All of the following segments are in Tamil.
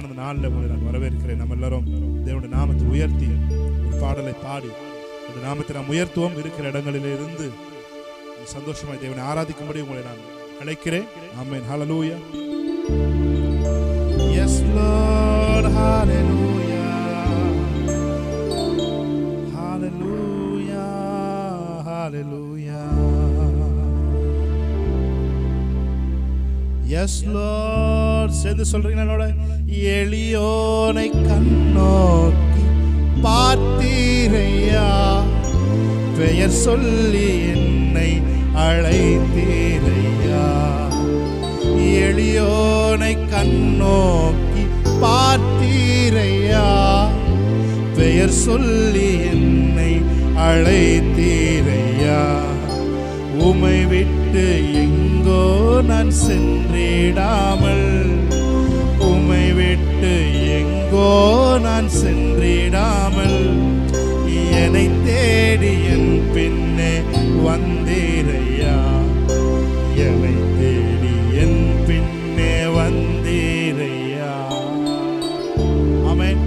அருமையான நாளில் உங்களை நான் வரவேற்கிறேன். நம்ம எல்லாரும் தேவனுடைய நாமத்தை உயர்த்தி ஒரு பாடலை பாடி ஒரு நாமத்தை நாம் உயர்த்துவோம். இருக்கிற இடங்களில் இருந்து சந்தோஷமாய் தேவனை ஆராதிக்கும்படி உங்களை நான் அழைக்கிறேன். ஆமென். ஹல்லேலூயா. Yes Lord, hallelujah. Hallelujah. Hallelujah. Yes Lord. சேர்ந்து சொல்றீங்களா என்னோட? எளியோனை கண்ணோக்கி பார்த்தீரையா, பெயர் சொல்லி என்னை அழைத்தீரையா. எளியோனை கண்ணோக்கி பார்த்தீரையா, பெயர் சொல்லி என்னை அழைத்தீரையா. உமை விட்டு எங்கோ நான் சென்றிடாமல், உமை விட்டு எங்கோ நான் சென்றிடாமல், என்னை தேடி என் பின்னே வந்தீரையா, என்னை தேடி என் பின்னே வந்தீரையா. ஆமென்.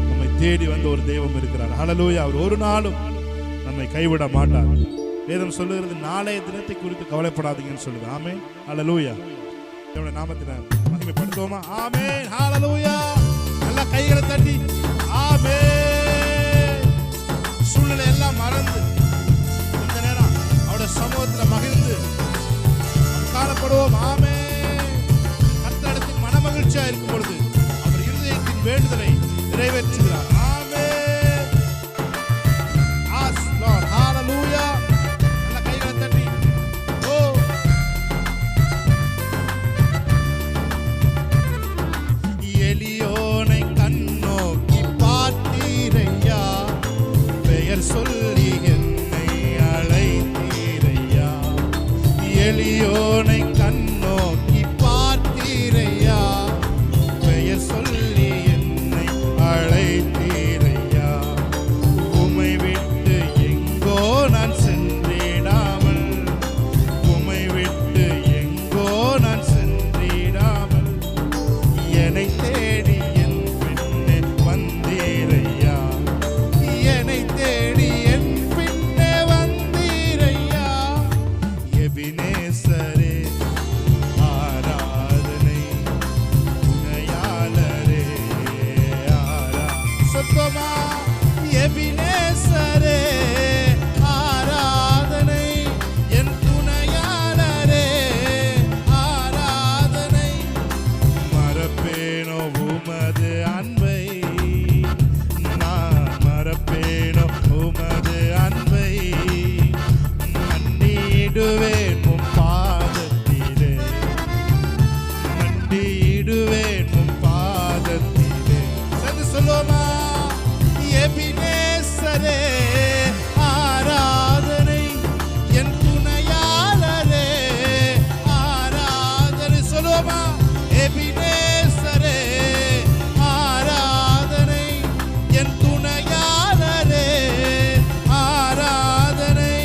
நம்மை தேடி வந்த ஒரு தெய்வம் இருக்கிறார். ஹல்லேலூயா. அவர் ஒரு நாளும் நம்மை கைவிட மாட்டார். வேதம் சொல்லுகிறது, நாளைய தினத்தை குறித்து கவலைப்படாதீங்கன்னு சொல்லுது. ஆமென். ஹல்லேலூயா. தேவனுடைய நாமத்தை மகிமைப்படுத்துவோமா? ஆமென். ஹல்லேலூயா. நல்ல கைகளை தட்டி ஆமென். சூழ்நிலை எல்லாம் மறந்து இந்த நேரம் அவருடைய சமூகத்தில் மகிழ்ந்து காணப்படுவோம். ஆமென். கர்த்தரிடத்தில் மனமகிழ்ச்சியா இருக்கும் பொழுது அவர் இருதயத்தின் வேண்டுதலை நிறைவேற்றுகிறார். ஆமென். As Lord. ஹல்லேலூயா. நல்ல கைகளை தட்டி ஓ எளியோனை கண்ணோக்கி பார்த்தீரையா, பெயர் சொல்லி என்னை அழைத்தீரையா. எளியோனை கண்ணோக்கி பார்த்தீரையா, பெயர் சொல்லி என்னை அழைத்தீரையா. உமை விட்டு எங்கோ நான் சென்றிடாமல், உமை விட்டு எங்கோ நான் சென்றிடாமல், என்னை தேடி என் பின்னே வந்தீரையா, என்னை தேடி என் பின்னே வந்தீரையா. எபினேசரே ஆராதனை, துணையாளரே சொத்தமா. எபினேசரே ஆராதனை, என் துணையாளரே ஆராதனை. மறப்பேனோ உமது அன்பை, நான் மறப்பேனோ உமது அன்பை. மன்னிடுவேன் உம் பாதத்திலே, மன்னிடுவேன் உம் பாதத்திலே. சேர்ந்து சொல்லுவோமா? எபினேசரே ஆராதனை, என் துணையாளரே ஆராதனை. சொல்லுவோமா? எபினேசரே ஆராதனை, என் துணையாளரே ஆராதனை.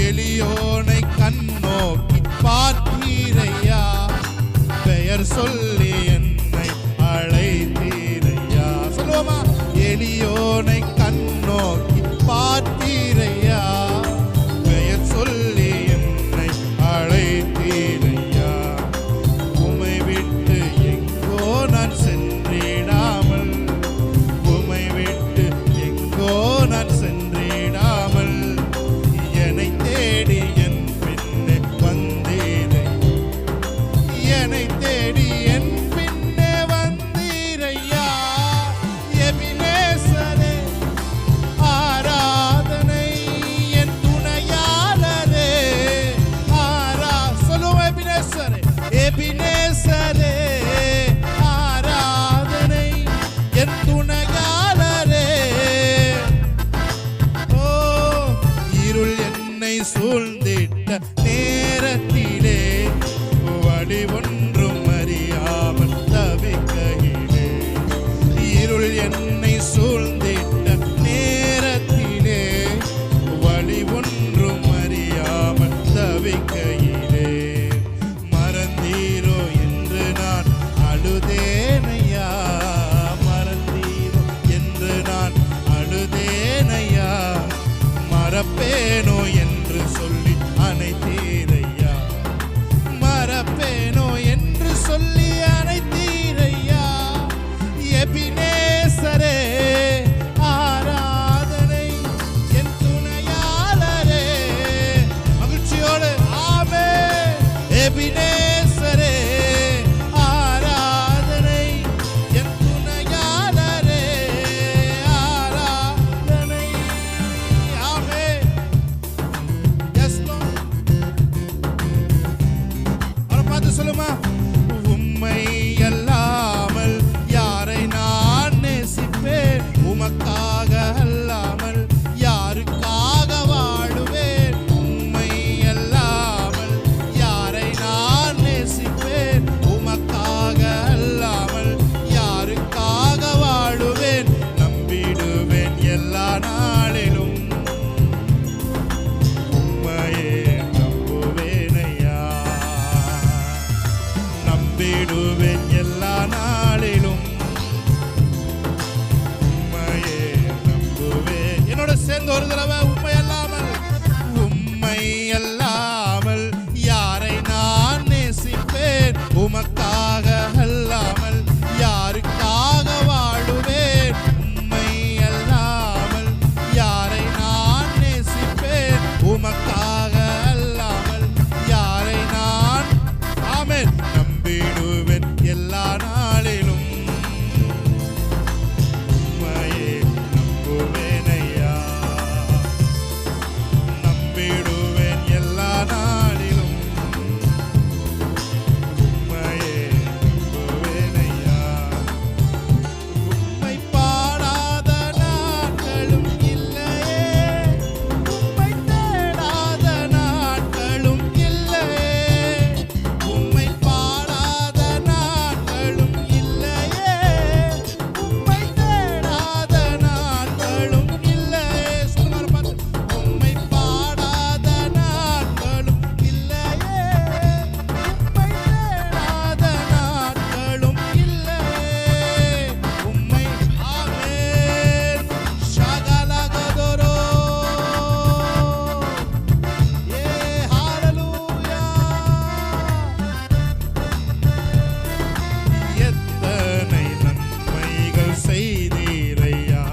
எளியோனை கண்ணோக்கி பார்த்தீரையா, பெயர் சொல்லி என்னை அழைத்தீரையா. சொல்லுவோமா? எளியோனை கண்ணோக்கி பார்த்தீரையா, பெயர் சொல்லி என்னை அழைத்தீரையா. உமை விட்டு எங்கோ நான் சென்றிடாமல், உமை விட்டு எங்கோ நான் சென்றிடாமல், என்னை தேடி என் பின்னே வந்தீரை, என்னை தேடி என் பின்னே வந்தீரையா. எபினேசரே ஆராதனை, என் துணையாளரே சொல்லுவோம். எபினேசரே, எபினேசரே ஆராதனை, என் துணையாளரே. ஓ இருள் என்னை சூழ்ந்திட்ட நேரத்திலே, வழி ஒன்றும் அறியாமல் தவிக்கையிலே. இருள் என்னை சூழ்ந்திட்ட நேரத்திலே, வழி ஒன்றும் அறியாமல் தவிக்கையிலே. மறந்தீரோ என்று நான் அழுதேனையா, மறப்பேனோ என்று சொல்லி அனைத்தீரையா, மறப்பேனோ என்று சொல்லி அனைத்தீரையா. எபினேசரே ஆராதனை, என் துணையாளரே. மகிழ்ச்சியோடு ஆமென். எபினேசரே ஆராதனை, என் துணையாளரே ஆராதனை. ஆமென். Yes lord. அவரை பார்த்து சொல்லுமா, உம்மை அல்லாமல் யாரை நான் நேசிப்பேன், உமக்காக அல்லாமல் யாருக்காக வாழுவேன். உம்மை அல்லாமல் யாரை நான் நேசிப்பேன், உமக்காக அல்லாமல் யாருக்காக வாழுவேன். நம்பிடுவேன் எல்லா நாளிலும், உம்மையே நம்புவேனையா. நம்பிடுவேன் எல்லா நாளிலும், உம்மையே நம்புவேன். என்னோட சேர்ந்து ஒரு தடவை, உம்மை அல்லாமல், உம்மை அல்லாமல் யாரை நான் நேசிப்பேன், உமக்காக அல்லாமல் யாருக்காக வாழுவேன். உம்மை அல்லாமல் யாரை நான் நேசிப்பேன், உமக்காக அல்லாமல் யாரை நான் ஆமென் நம்பிடுவேன் எல்லா நாளிலும், உம்மையே நம்புவேனையா. நம்பிடுவேன் எல்லா நாளிலும், உம்மையே நம்புவேனையா. உம்மை பாடாத நாட்களும் இல்லையே, உம்மை தேடாத நாட்களும் இல்லையே. உம்மை பாடாத நாட்களும் இல்லையே, உம்மை தேடாத நாட்களும் இல்லையே. சொல்லுங்க பார்த்து. உம்மை பாடாத நாட்களும் இல்லையே, உம்மை தேடாத நாட்களும் இல்லையே. உம்மை ஆமென். ஷகலகதோரோ. ஏ ஹalleluya. எத்தனை நன்மைகள் செய்தீரையா,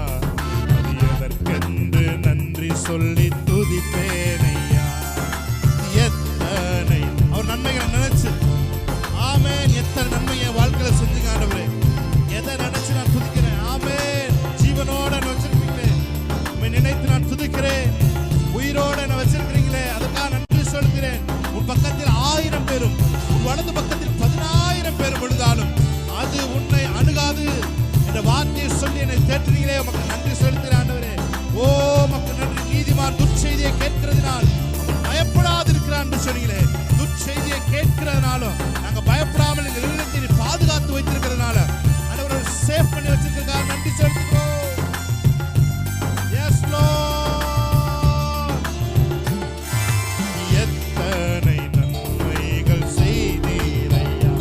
அது எதற்கென்று நன்றி சொல்லி துதிப்பேனையா. எத்தனை அவர் நன்மைகளை நினைச்சு ஆமென். எத்தனை நன்மை என் வாழ்க்கையில செஞ்சுங்க ஆண்டவரே. எதை நினைச்சு நான் துதிக்கிறேன். ஆமென். ஜீவனோட நான் வச்சிருக்கீங்களே, உம்மை நினைத்து நான் துதிக்கிறேன். உயிரோட நான் வச்சிருக்கிறீங்களே, அதுக்காக நன்றி செலுத்துகிறேன். உன் பக்கத்தில் 1000 பேரும், உன் வலது பக்கத்தில் 10,000 பேரும் விழுந்தாலும் அது உன்னை அணுகாது என்ற வார்த்தையை சொல்லி என்னை தேற்றினீங்களே, உமக்கு நன்றி செலுத்துகிறேன் ஆண்டவரே. ஓ உமக்கு நன்றி. நீதிமான் துர்ச்செய்தியை கேட்கிறதுனால் அவன் பயப்படாது இருக்கிறான் என்று சொன்னீங்களே. துர்ச்செய்தியை கேட்கிறதுனாலும் நாங்க பயப்படாமல் எங்கள் இல்லத்தை பாதுகாத்து வைத்திருக்கிறதுனால ஆண்டவரை சேவ் பண்ணி வச்சிருக்கிறதுக்காக நன்றி செலுத்துகிறோம். Yes lord. எத்தனை நன்மைகள் செய்தீரையா,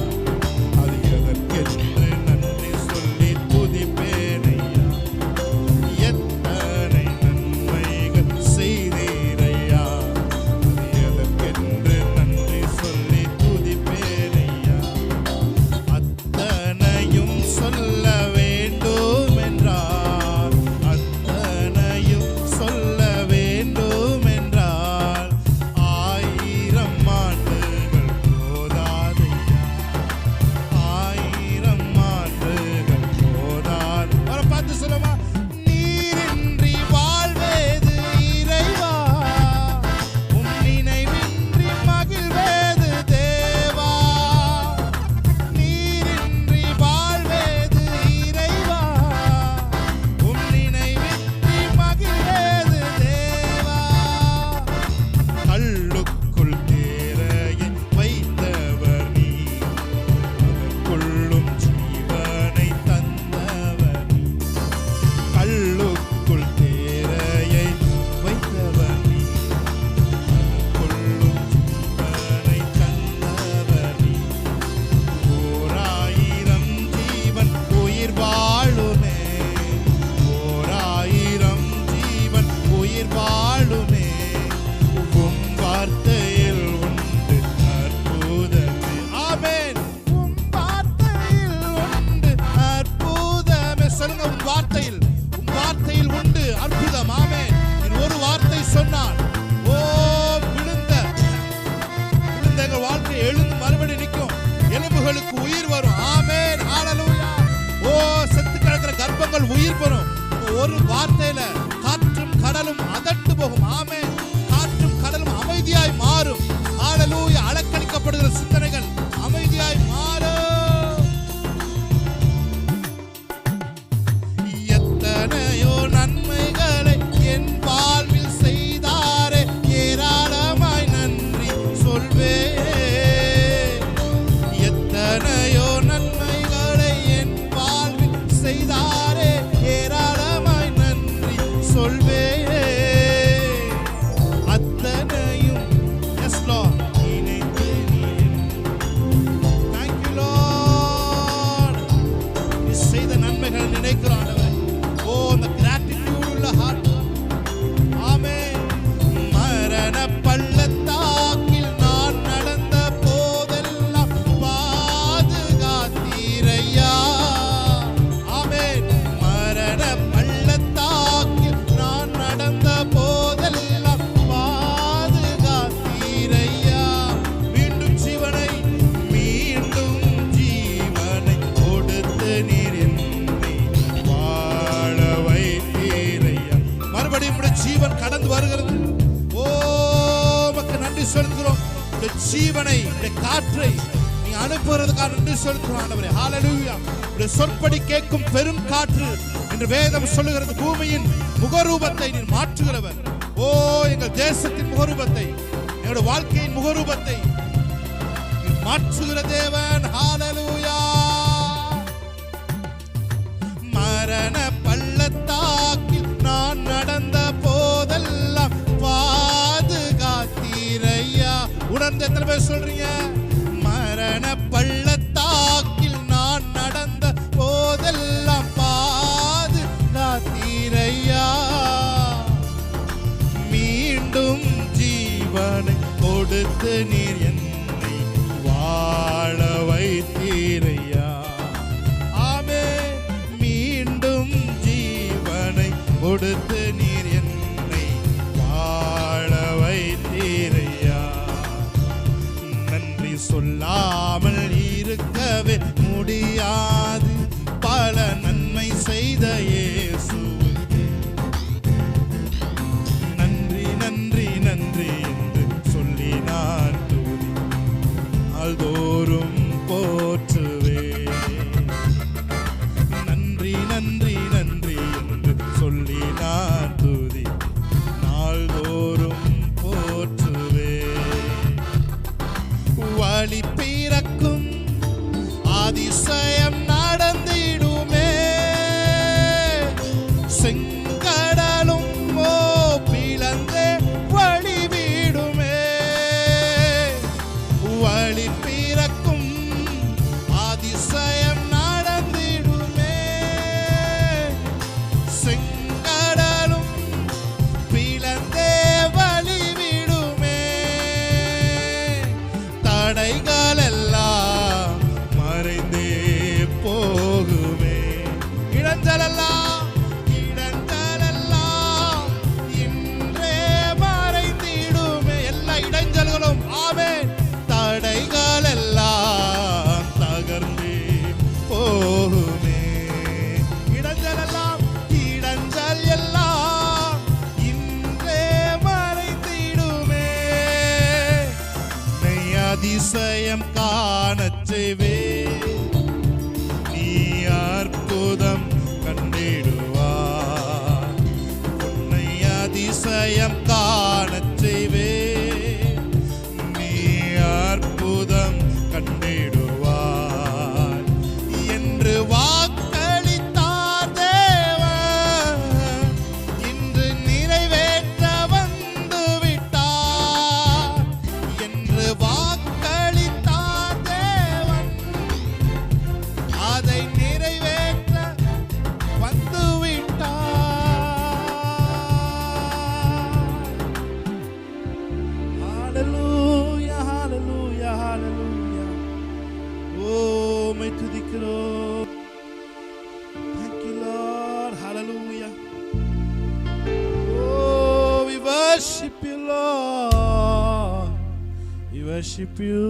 அது எதற்கென்று நன்றி சொல்லி துதிப்பேனையா. எத்தனை நன்மைகள் செய்தீரையா, ஒரு வார்த்தையில காற்றும் கடலும் அதட்டு போகும். ஆமென். காற்றும் கடலும் அமைதியாய் மாறும். ஹalleluya. அலக்களிக்கப்படுகிற சிந்தனைகள் அமைதியாய் மாறும். எத்தனையோ நன்மைகளை என் வாழ்வில் செய்தாரே, ஏராளமாய் நன்றி சொல்வேன். எத்தனையோ நன்மைகளை என் வாழ்வில் செய்தாரே, ஏராளமாய் நன்றி சொல்வேன். அத்தனையும் எஸ் லார்ட் நினைத்து thank you Lord. நீ செய்த நன்மைகளை நினைக்கிறோம் ஆண்டவரே. ஓ அந்த gratitude உள்ள heart. ஆமென். மரண பள்ளத்தாக்கில் நான் நடந்த போதெல்லாம் பாதுகாத்தீரையா. ஆமென். மரண பள்ளத்தாக்கில் நான் நடந்த போதெல்லாம் பாதுகாத்தீரையா. மீண்டும் ஜீவனை கொடுத்து நீர் என்னை வாழ வைத்தீரையா. மறுபடியும் உம்முடைய ஜீவன் கடந்து வருகிறது. ஓ உமக்கு நன்றி செலுத்துகிறோம். இந்த ஜீவனை இந்த காற்றை நீ அனுப்புகிறதுக்காக நன்றி செலுத்துகிறோம் ஆண்டவரே. ஹalleluya. உம்முடைய சொற்படி கேட்கும் பெரும் காற்று என்று வேதம் சொல்லுகிறது. பூமியின் முகரூபத்தை நீர் மாற்றுகிறவர். ஓ எங்கள் தேசத்தின் முகரூபத்தை, எங்களுடைய வாழ்க்கையின் முகரூபத்தை நீர் மாற்றுகிற தேவன். ஹalleluya. மரண பள்ளத்தாக்கில் நான் நடந்த போதெல்லாம் பாதுகாத்தீரையா. உணர்ந்து எத்தனை பேர் சொல்றீங்க? மரண பள்ளத்தாக்கில் நான் நடந்த போதெல்லாம் பாதுகாத்தீரையா. மீண்டும் ஜீவனை கொடுத்து நீர் என்னை வாழ வைத்தீரையா. மீண்டும் ஜீவனை கொடுத்து நீர் என்னை வாழ வைத்தீரையா. நன்றி சொல்லாமல் இருக்கவே முடியாது பல நன்மை செய்த இயேசுவுக்கு. நன்றி நன்றி நன்றி என்று சொல்லி நான் துதி நாள்தோறும் போற்றுவேன். நன்றி நன்றி நன்றி என்று சொல்லி நான் துதி நாள்தோறும் போற்றுவேன். வழி பிறக்கும் அதிசயம் நடந்திடுமே, செங்கடலும் பிளந்தே வழி விடுமே. வழி பிறக்கும் அதிசயம் நடந்திடுமே, செங்கடலும் பிளந்தே வழி விடுமே. தடைகள் எல்லாம் மறைந்தே போகுமே. இடைஞ்சலெல்லாம் இன்றே மறைந்திடுமே. எல்லா இடைஞ்சல்களும் ஆமென். தடைகள் எல்லாம் தகர்ந்தே போகுமே. இடைஞ்சல் எல்லாம் இன்றே மறைந்திடுமே. நீ அதிசயம் காணச் செய்வே, நீ அற்புதம் கண்டிடுவார். உன்னை அதிசயம் காணச் செய்வே, நீ அற்புதம் கண்டிடுவார் என்று வாக்களித்தார் தேவன். இன்று நிறைவேற்ற வந்து விட்டார் என்று வாக்களித்தார் தேவன். அதை நிறைவேற்ற வந்து விட்டார். ஹalleluya hallelujah hallelujah. Oh மை துதிக்கிறோம். Thank you Lord. Hallelujah. Oh we worship you Lord. We worship you.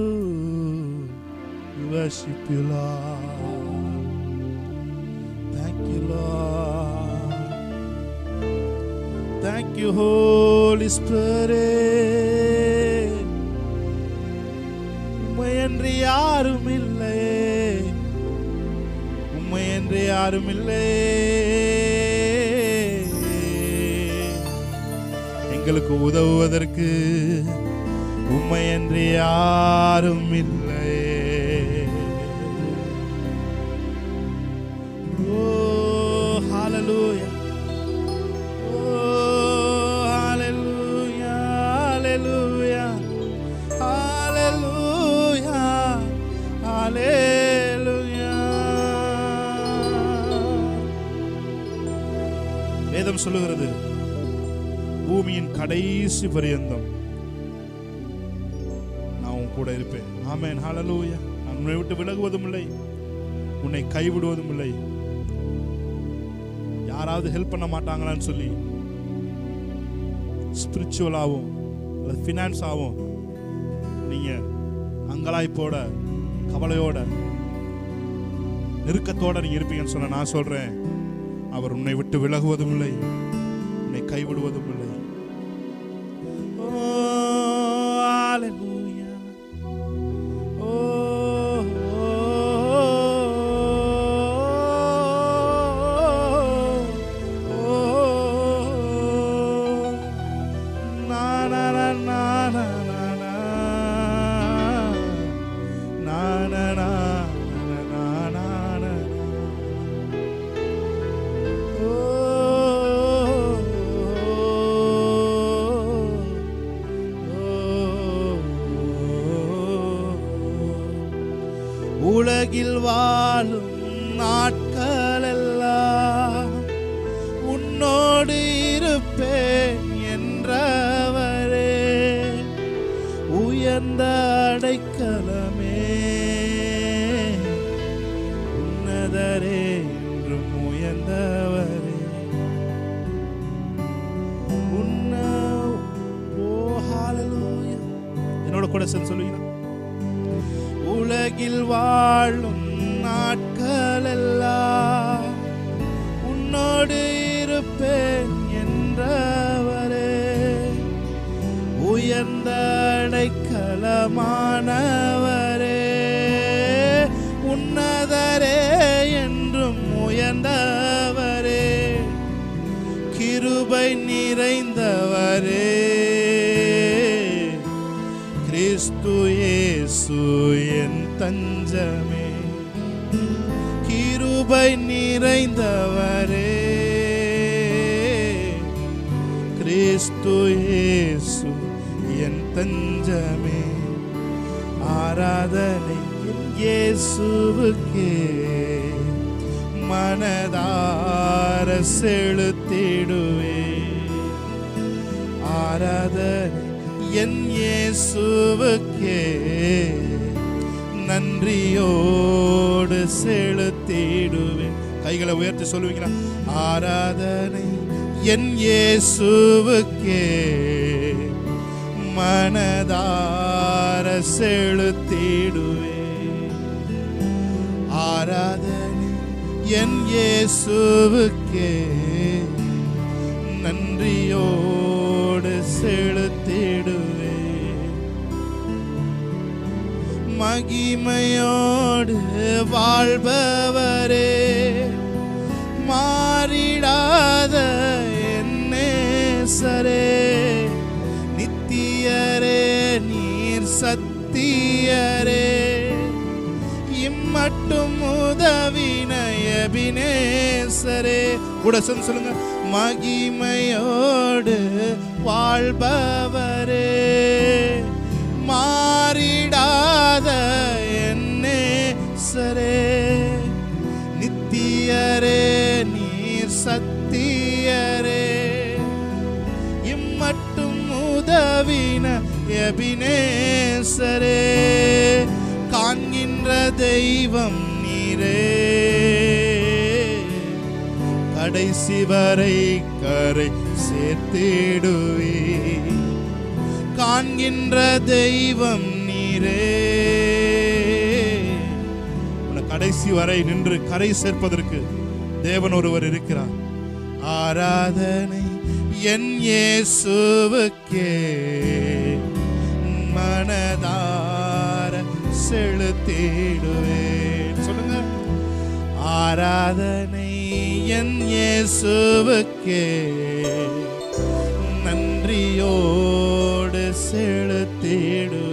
We worship you Lord. Thank you Lord. Thank you, Holy Spirit. உம்மை என்று யாரும் இல்லை, உம்மை என்று யாரும் இல்லை. எங்களுக்கு உதவுவதற்கு உம்மை என்று யாரும் இல்லை. ஓ ஹalleluya, ஓ ஹalleluya, ஹalleluya, ஹalleluya, ஹalleluya. வேதம் சொல்லுகிறது, பூமியின் கடைசி பரியந்தம் நான் உன் கூட இருப்பேன். ஆமென், ஹalleluya. நான் உன்னை விட்டு விலகுவதும் இல்லை, உன்னை கைவிடுவதும் இல்லை. யாராவது ஹெல்ப் பண்ண மாட்டாங்களான்னு சொல்லி ஸ்பிரிச்சுவலாகவும் அல்லது ஃபினான்ஸாகவும் நீங்க அங்கலாய்ப்போட கவலையோட நெருக்கத்தோட நீங்க இருப்பீங்கன்னு சொன்ன நான் சொல்றேன், அவர் உன்னை விட்டு விலகுவதும் இல்லை, உன்னை கைவிடுவதும் இல்லை. ஓ ஹalleluya, ஓ na na na na na na na na na na na. உலகில் வாழும் நாட்களெல்லாம் உன்னோடு இருப்பேன் என்றவரே, உயர்ந்த அடைக்கலமே, உன்னதரே என்றும் உயர்ந்தவரே. ஓ ஹalleluya. என்னோட கூட சேர்ந்து சொல்லுவீங்களா? உலகில் வாழும் நாட்களெல்லாம் உன்னோடு இருப்பேன் என்றவரே, உயர்ந்த அடைக்கலமானவரே, உன்னதரே என்றும் உயர்ந்தவரே, கிருபை நிறைந்தவரே, கிறிஸ்து இயேசு என் தஞ்சமே, கிருபை நிறைந்தவரே, கிறிஸ்து இயேசு என் தஞ்சமே. ஆராதனை இயேசுவுக்கே மனதார செலுத்திடுவே, ஆராதனை என் இயேசுவுக்கே நன்றியோடு செலுத்திடுவேன். கைகளை உயர்த்தி சொல்லுவீங்களா? ஆராதனை என் இயேசுவுக்கே மனதார செலுத்திடுவேன், ஆராதனை என் இயேசுவுக்கே நன்றியோடு செலுத்திடுவே. மகிமையோடு வாழ்பவரே, மாறிடாத என் நேசரே, நித்தியரே நீர் சத்தியரே, இம்மட்டும் உதவின எபினேசரே. கூட சேர்ந்து சொல்லுங்க, மகிமையோடு வாழ்பவரே, மாறிடாத என் நேசரே, நித்தியரே நீர் சத்தியரே, இம்மட்டும் உதவின எபினேசரே, காண்கின்ற தெய்வம் நீரே, கடைசி வரை கரை சேர்த்திடுவே, காண்கின்ற தெய்வம் நீரே. கடைசி வரை நின்று கரை சேர்ப்பதற்கு தேவன் ஒருவர் இருக்கிறார். ஆராதனை என் இயேசுவுக்கே மனதார செலுத்திடுவேன். சொல்லுங்க. ஆராதனை என் இயேசுவுக்கே நன்றியோடு செலுத்திடுவேன்.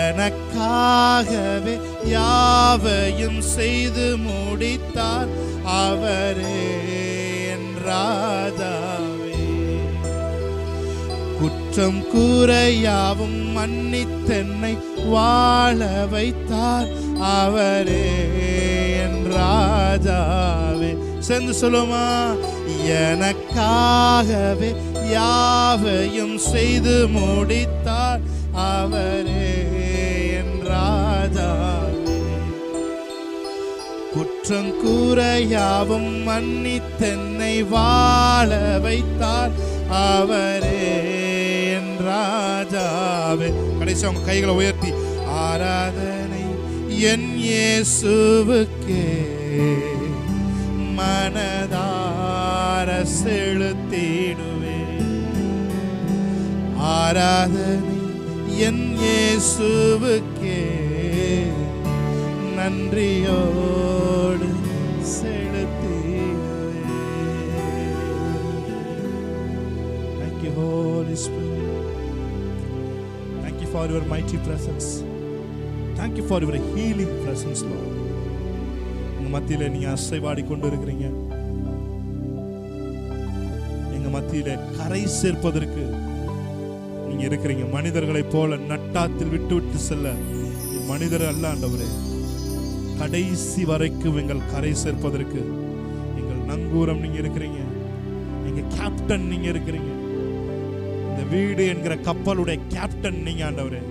எனக்காகவே யாவையும் செய்து முடித்தார் அவரே என் ராஜாவே. குற்றம் கூறையாவும் மன்னித்தென்னை வாழ வைத்தார் அவரே என் ராஜாவே. சேர்ந்து சொல்லுமா. எனக்காகவே யாவையும் செய்து முடித்தார் அவரே என் ராஜாவே. குற்றம் கூறையாவும் மன்னித்தென்னை வாழ வைத்தார் அவரே என் ராஜாவே. கடைசி அவங்க கைகளை உயர்த்தி ஆராதனை என் இயேசுவுக்கே மனதார செலுத்திடுவேன். ஆராதனை என் இயேசுவுக்கே நன்றியோடு செலுத்திடுவேன். Thank you, Holy Spirit. Thank you for your mighty presence. Thank you for your healing presence, Lord. எங்க மத்தியில நீங்க அசைவாடி கொண்டு இருக்கிறீங்க. எங்க மத்தியில கரை சேர்ப்பதற்கு நீங்க இருக்கிறீங்க. மனிதர்களைப் போல நட்டாத்தில் விட்டு விட்டு செல்ல மனிதர் அல்ல ஆண்டவரே. கடைசி வரைக்கும் எங்கள் கரை சேர்ப்பதற்கு எங்கள் நங்கூரம் நீங்க இருக்கிறீங்க. எங்க கேப்டன் நீங்க இருக்கிறீங்க. இந்த வீடு என்கிற கப்பலுடைய கேப்டன் நீங்க ஆண்டவரே.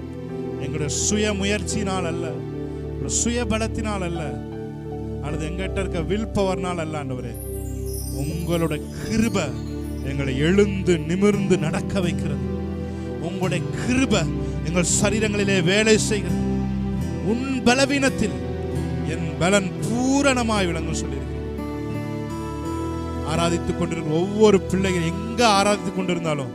எங்களுடைய சுய முயற்சியினால் அல்ல, சுய பலத்தினால் அல்ல, அல்லது எங்கிட்ட இருக்க வில் பவர்னால் அல்ல ஆண்டவரே. உங்களுடைய கிருபை எங்களை எழுந்து நிமிர்ந்து நடக்க வைக்கிறது. உங்களுடைய கிருபை எங்கள் சரீரங்களிலே வேலை செய்கிறது. உன் பலவீனத்தில் என் பலன் பூரணமாய் விளங்கும் சொல்லியிருக்கிறேன். ஆராதித்துக் கொண்டிருக்கிற ஒவ்வொரு பிள்ளைகள் எங்க ஆராதித்துக் கொண்டிருந்தாலும்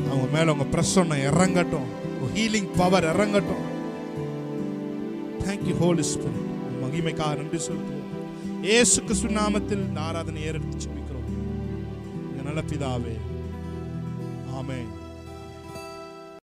அவங்க மேல உங்க பிரசன்னம் இறங்கட்டும், ஹீலிங் பவர் இறங்கட்டும். Thank you holy spirit. மகிமைக்காக நன்றி செலுத்துவோம். இயேசு கிறிஸ்து நாமத்தில் இந்த ஆராதனை ஏறெடுத்து ஜெபிக்கிறோம் நல்ல பிதாவே. ஆமென்.